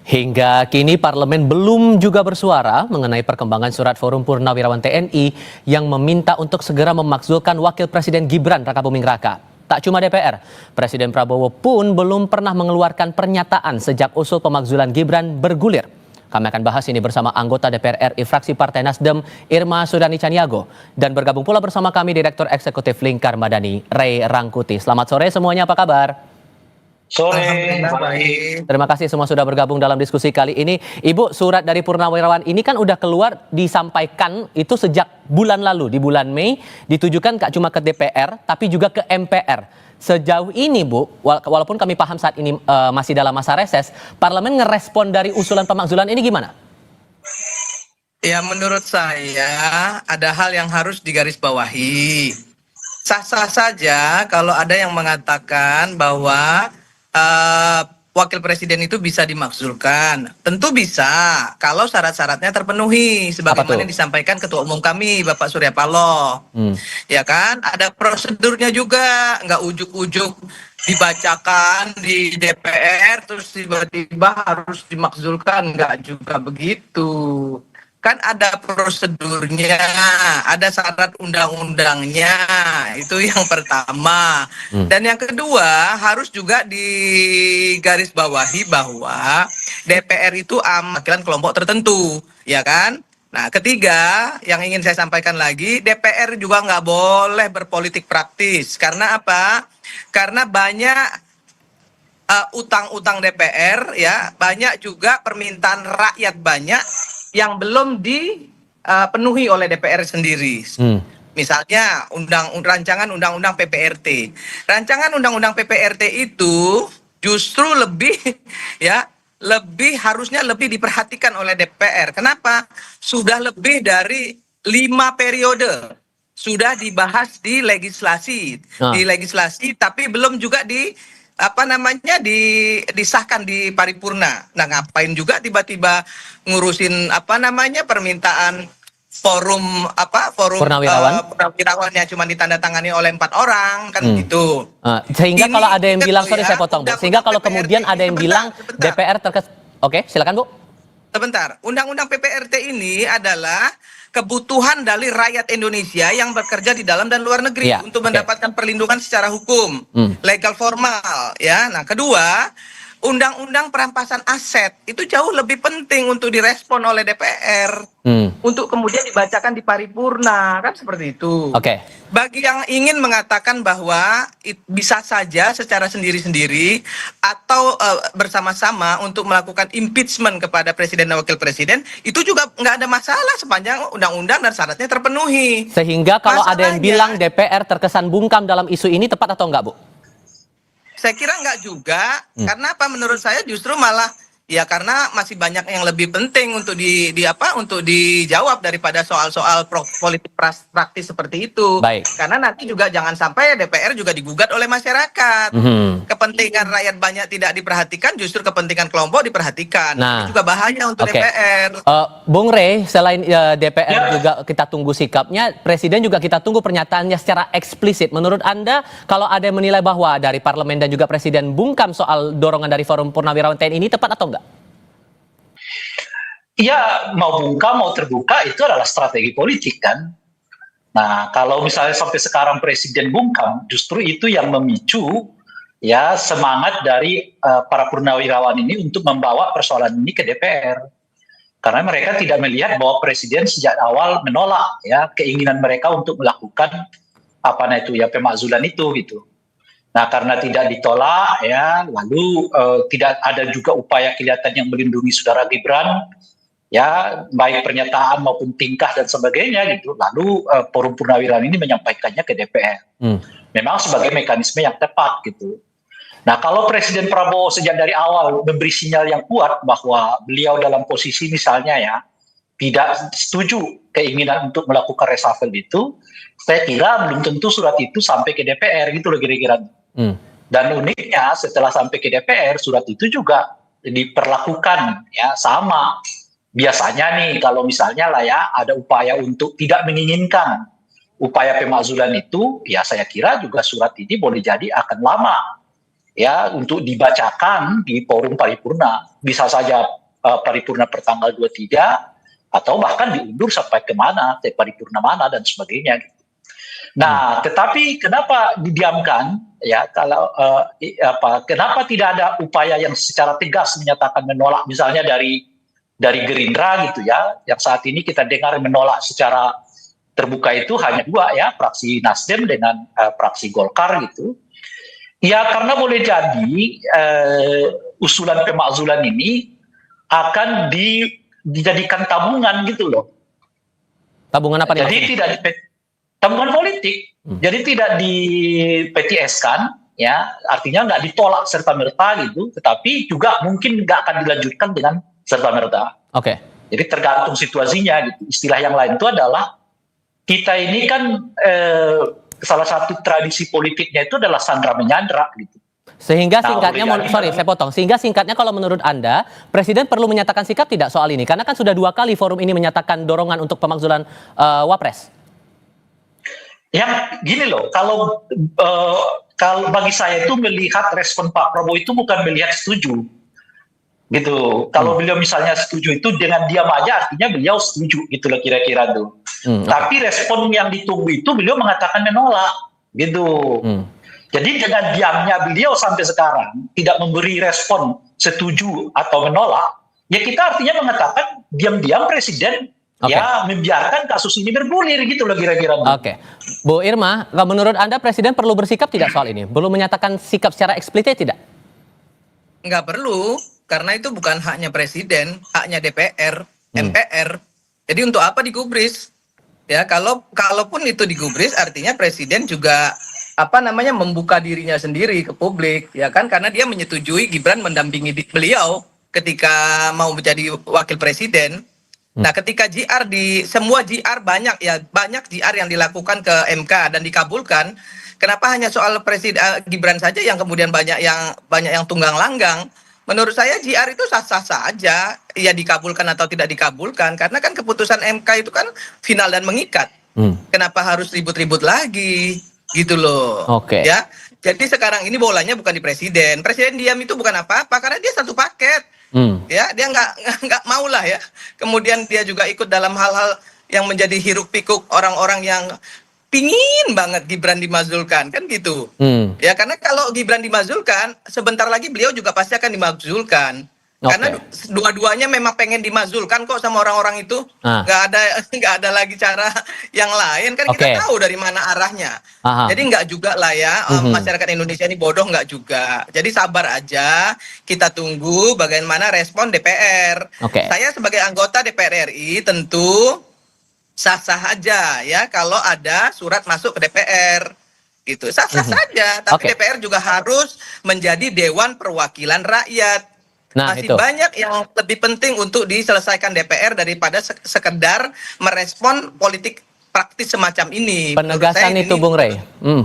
Hingga kini parlemen belum juga bersuara mengenai perkembangan surat Forum Purnawirawan TNI yang meminta untuk segera memakzulkan Wakil Presiden Gibran Rakabuming Raka. Tak cuma DPR, Presiden Prabowo pun belum pernah mengeluarkan pernyataan sejak usul pemakzulan Gibran bergulir. Kami akan bahas ini bersama anggota DPR RI fraksi Partai Nasdem Irma Sudani Caniago, dan bergabung pula bersama kami Direktur Eksekutif Lingkar Madani Ray Rangkuti. Selamat sore semuanya, apa kabar? Sore, baik. Terima kasih semua sudah bergabung dalam diskusi kali ini. Ibu, surat dari Purnawirawan ini kan udah keluar, disampaikan itu sejak bulan lalu, di bulan Mei, ditujukan gak cuma ke DPR, tapi juga ke MPR. Sejauh ini, Bu, walaupun kami paham saat ini masih dalam masa reses, parlemen ngerespon dari usulan pemakzulan ini gimana? Ya, menurut saya ada hal yang harus digarisbawahi. Sah-sah saja kalau ada yang mengatakan bahwa Wakil Presiden itu bisa dimakzulkan. Tentu bisa kalau syarat-syaratnya terpenuhi sebagaimana disampaikan Ketua Umum kami Bapak Surya Paloh. Ya kan, ada prosedurnya juga, nggak ujuk-ujuk dibacakan di DPR terus tiba-tiba harus dimakzulkan, nggak juga begitu. Kan ada prosedurnya, ada syarat undang-undangnya, itu yang pertama. Dan yang kedua, harus juga digarisbawahi bahwa DPR itu mewakilkan kelompok tertentu, ya kan? Nah, ketiga, yang ingin saya sampaikan lagi, DPR juga nggak boleh berpolitik praktis. Karena apa? Karena banyak utang-utang DPR, ya, banyak juga permintaan rakyat banyak yang belum dipenuhi oleh DPR sendiri. Misalnya rancangan undang-undang PPRT. Rancangan undang-undang PPRT itu justru harusnya lebih diperhatikan oleh DPR. Kenapa? Sudah lebih dari 5 periode sudah dibahas di legislasi, tapi belum juga disahkan di paripurna. Nah, ngapain juga tiba-tiba ngurusin permintaan forum purnawirawannya cuma ditandatangani oleh 4 orang kan gitu. Sehingga kalau ada yang bilang, sorry saya potong, Bu. Sehingga kalau kemudian ada yang bilang DPR Oke, silakan, Bu. Sebentar, undang-undang PPRT ini adalah kebutuhan dari rakyat Indonesia yang bekerja di dalam dan luar negeri untuk mendapatkan perlindungan secara hukum, legal formal, ya. Nah, kedua, undang-undang perampasan aset itu jauh lebih penting untuk direspon oleh DPR, untuk kemudian dibacakan di paripurna, kan seperti itu. Bagi yang ingin mengatakan bahwa bisa saja secara sendiri-sendiri atau bersama-sama untuk melakukan impeachment kepada Presiden dan Wakil Presiden, itu juga nggak ada masalah sepanjang undang-undang dan syaratnya terpenuhi. Sehingga kalau ada yang bilang DPR terkesan bungkam dalam isu ini, tepat atau enggak, Bu? Saya kira enggak juga, karena apa? Menurut saya justru malah ya karena masih banyak yang lebih penting untuk untuk dijawab daripada soal-soal politik praktis seperti itu. Karena nanti juga jangan sampai DPR juga digugat oleh masyarakat. Kepentingan rakyat banyak tidak diperhatikan, justru kepentingan kelompok diperhatikan. Ini juga bahaya untuk DPR. Bung Rey, selain DPR juga kita tunggu sikapnya, Presiden juga kita tunggu pernyataannya secara eksplisit. Menurut Anda, kalau ada yang menilai bahwa dari Parlemen dan juga Presiden bungkam soal dorongan dari Forum Purnawirawan TNI ini, tepat atau enggak? Ya, mau bungkam mau terbuka itu adalah strategi politik kan. Nah, kalau misalnya sampai sekarang Presiden bungkam, justru itu yang memicu ya semangat dari para purnawirawan ini untuk membawa persoalan ini ke DPR. Karena mereka tidak melihat bahwa Presiden sejak awal menolak ya keinginan mereka untuk melakukan pemakzulan itu gitu. Nah, karena tidak ditolak ya, lalu tidak ada juga upaya kelihatan yang melindungi saudara Gibran, ya baik pernyataan maupun tingkah dan sebagainya gitu. Lalu Forum Purnawirawan ini menyampaikannya ke DPR. Memang sebagai mekanisme yang tepat gitu. Nah, kalau Presiden Prabowo sejak dari awal memberi sinyal yang kuat bahwa beliau dalam posisi misalnya ya tidak setuju keinginan untuk melakukan reshuffle itu, saya kira belum tentu surat itu sampai ke DPR gitu loh kira-kira. Dan uniknya setelah sampai ke DPR, surat itu juga diperlakukan ya sama. Biasanya nih kalau misalnya lah ya ada upaya untuk tidak menginginkan upaya pemakzulan itu, ya saya kira juga surat ini boleh jadi akan lama ya untuk dibacakan di forum paripurna. Bisa saja paripurna pertanggal 23 atau bahkan diundur sampai kemana, ke paripurna mana dan sebagainya. Nah, tetapi kenapa didiamkan? Ya, kalau kenapa tidak ada upaya yang secara tegas menyatakan menolak, misalnya dari Gerindra gitu ya, yang saat ini kita dengar menolak secara terbuka itu hanya dua ya, fraksi Nasdem dengan fraksi Golkar gitu. Ya, karena boleh jadi usulan pemakzulan ini akan dijadikan tabungan gitu loh. Tabungan apa nih? Jadi tidak tabungan politik. Jadi tidak di PTS-kan, ya, artinya nggak ditolak serta merta gitu, tetapi juga mungkin nggak akan dilanjutkan dengan serta merta. Oke. Jadi tergantung situasinya gitu. Istilah yang lain itu adalah kita ini kan salah satu tradisi politiknya itu adalah sandra menyandra gitu. Sehingga Nah, singkatnya, saya potong. Sehingga singkatnya kalau menurut Anda, Presiden perlu menyatakan sikap tidak soal ini? Karena kan sudah 2 kali forum ini menyatakan dorongan untuk pemakzulan Wapres. Yang gini loh, kalau bagi saya itu melihat respon Pak Prabowo itu bukan melihat setuju, gitu. Kalau beliau misalnya setuju itu dengan diam aja artinya beliau setuju, gitu loh kira-kira tuh. Tapi respon yang ditunggu itu beliau mengatakan menolak, gitu. Jadi dengan diamnya beliau sampai sekarang tidak memberi respon setuju atau menolak, ya kita artinya mengatakan diam-diam Presiden ya membiarkan kasus ini bergulir gitu loh kira-kira. Oke. Bu Irma, menurut Anda Presiden perlu bersikap tidak soal ini? Belum menyatakan sikap secara eksplisit tidak? Nggak perlu, karena itu bukan haknya Presiden, haknya DPR, MPR. Jadi untuk apa digubris? Ya, kalaupun itu digubris artinya Presiden juga membuka dirinya sendiri ke publik, ya kan, karena dia menyetujui Gibran mendampingi beliau ketika mau menjadi wakil presiden. Nah, ketika semua GR banyak GR yang dilakukan ke MK dan dikabulkan. Kenapa hanya soal Gibran saja yang kemudian banyak yang tunggang langgang? Menurut saya GR itu sah-sah saja, ya dikabulkan atau tidak dikabulkan, karena kan keputusan MK itu kan final dan mengikat. Kenapa harus ribut-ribut lagi? Gitu loh. Ya. Jadi sekarang ini bolanya bukan di Presiden. Presiden diam itu bukan apa-apa karena dia satu paket. Ya, dia nggak mau lah ya. Kemudian dia juga ikut dalam hal-hal yang menjadi hiruk pikuk orang-orang yang pingin banget Gibran dimazulkan, kan gitu. Ya, karena kalau Gibran dimazulkan, sebentar lagi beliau juga pasti akan dimazulkan. Karena dua-duanya memang pengen dimazulkan kok sama orang-orang itu. Nggak ada lagi cara yang lain, kan kita tahu dari mana arahnya. Jadi nggak juga lah ya, masyarakat Indonesia ini bodoh nggak juga. Jadi sabar aja, kita tunggu bagaimana respon DPR. Saya sebagai anggota DPR RI tentu sah-sah aja ya kalau ada surat masuk ke DPR. Gitu, sah-sah saja. Tapi DPR juga harus menjadi Dewan Perwakilan Rakyat. Masih banyak yang lebih penting untuk diselesaikan DPR daripada sekedar merespon politik praktis semacam ini. Penegasan itu Bung Rey.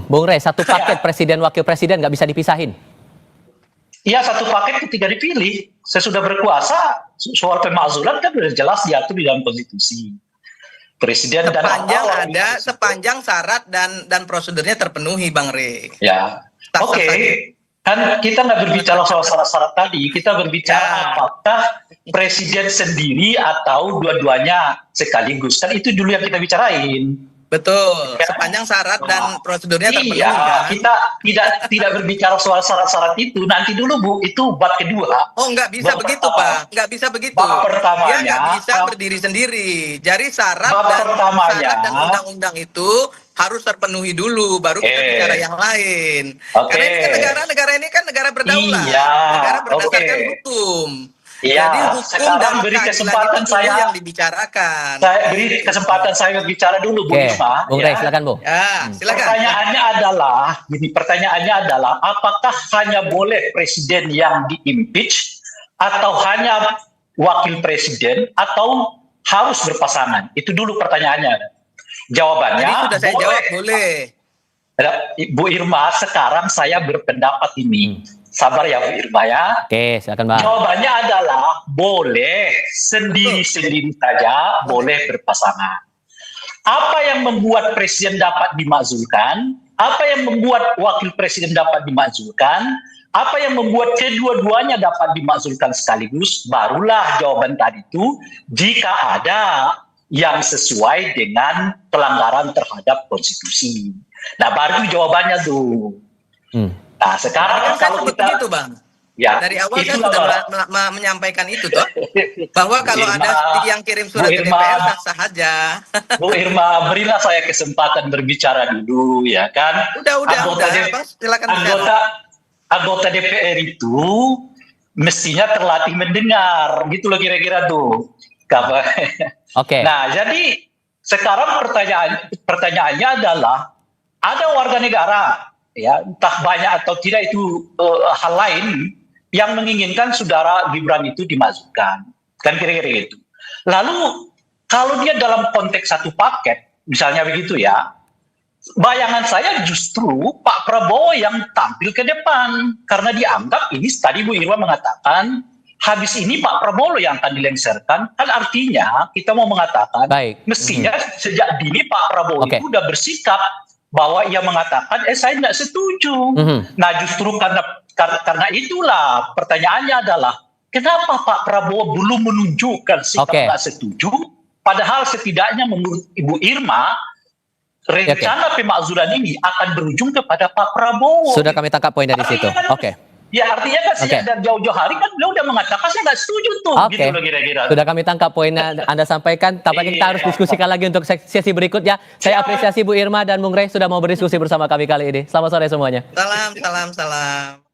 Bung Rey, satu paket presiden wakil presiden nggak bisa dipisahin. Iya, satu paket ketika dipilih. Sesudah berkuasa, soal pemakzulan kan sudah jelas diatur di dalam konstitusi. Presiden sepanjang syarat dan prosedurnya terpenuhi, Bang Rey. Ya, oke. Kan kita nggak berbicara soal syarat-syarat tadi, kita berbicara apakah presiden sendiri atau dua-duanya sekaligus. Kan itu dulu yang kita bicarain. Betul, sepanjang syarat dan prosedurnya terpenuhi. Iya, kita tidak berbicara soal syarat-syarat itu. Nanti dulu Bu, itu bab kedua. Oh, nggak bisa begitu Pak, nggak bisa begitu. Bab pertamanya, dia nggak bisa berdiri sendiri. Jadi syarat dan undang-undang itu harus terpenuhi dulu, baru kita bicara yang lain. Karena ini kan negara ini kan negara berdaulat, negara berdasarkan hukum. Iya, jadi hukum dan beri kesempatan saya yang dibicarakan. Saya beri kesempatan saya berbicara dulu, Bu Irma. Bung Rey, silakan Bu. Ya, silakan. Pertanyaannya adalah, apakah hanya boleh presiden yang di-impeach atau hanya wakil presiden atau harus berpasangan? Itu dulu pertanyaannya. Jawabannya, tadi sudah saya jawab, boleh. Bu Irma, sekarang saya berpendapat ini. Sabar ya Bu Irma ya. Oke, silakan Bang. Jawabannya adalah boleh sendiri-sendiri saja, boleh berpasangan. Apa yang membuat presiden dapat dimakzulkan? Apa yang membuat wakil presiden dapat dimakzulkan? Apa yang membuat kedua-duanya dapat dimakzulkan sekaligus? Barulah jawaban tadi itu, jika ada yang sesuai dengan pelanggaran terhadap konstitusi. Nah, baru itu jawabannya tuh. Nah, sekarang Kan saya kalau sebut kita begitu, Bang. ya Dari awal saya itulah, sudah Bang. menyampaikan itu toh, bahwa kalau Irma, ada yang kirim surat Bu ke Irma, DPR sah-sah aja. Bu Irma, berilah saya kesempatan berbicara dulu, ya kan? Udah, Bang, silakan bicara. Anggota DPR itu mestinya terlatih mendengar, gitu loh kira-kira tuh. Oke. Nah, jadi sekarang pertanyaannya adalah ada warga negara, ya entah banyak atau tidak itu hal lain yang menginginkan saudara Gibran itu dimasukkan, kan kira-kira gitu. Lalu kalau dia dalam konteks satu paket, misalnya begitu ya, bayangan saya justru Pak Prabowo yang tampil ke depan karena dianggap ini tadi Bu Irma mengatakan habis ini Pak Prabowo yang akan dilengsarkan, kan artinya kita mau mengatakan mestinya sejak dini Pak Prabowo itu udah bersikap bahwa ia mengatakan saya tidak setuju. Nah justru karena itulah pertanyaannya adalah kenapa Pak Prabowo belum menunjukkan sikap tidak setuju, padahal setidaknya menurut Ibu Irma rencana pemakzulan ini akan berujung kepada Pak Prabowo. Sudah kami tangkap poin dari situ. Ya artinya kan sejak dari jauh-jauh hari kan beliau udah mengatakan saya nggak setuju tuh. Gitu loh kira-kira. Sudah kami tangkap poin yang Anda sampaikan. Tampaknya kita harus diskusikan lagi untuk sesi berikutnya. Saya apresiasi Bu Irma dan Bung Rey sudah mau berdiskusi bersama kami kali ini. Selamat sore semuanya. Salam.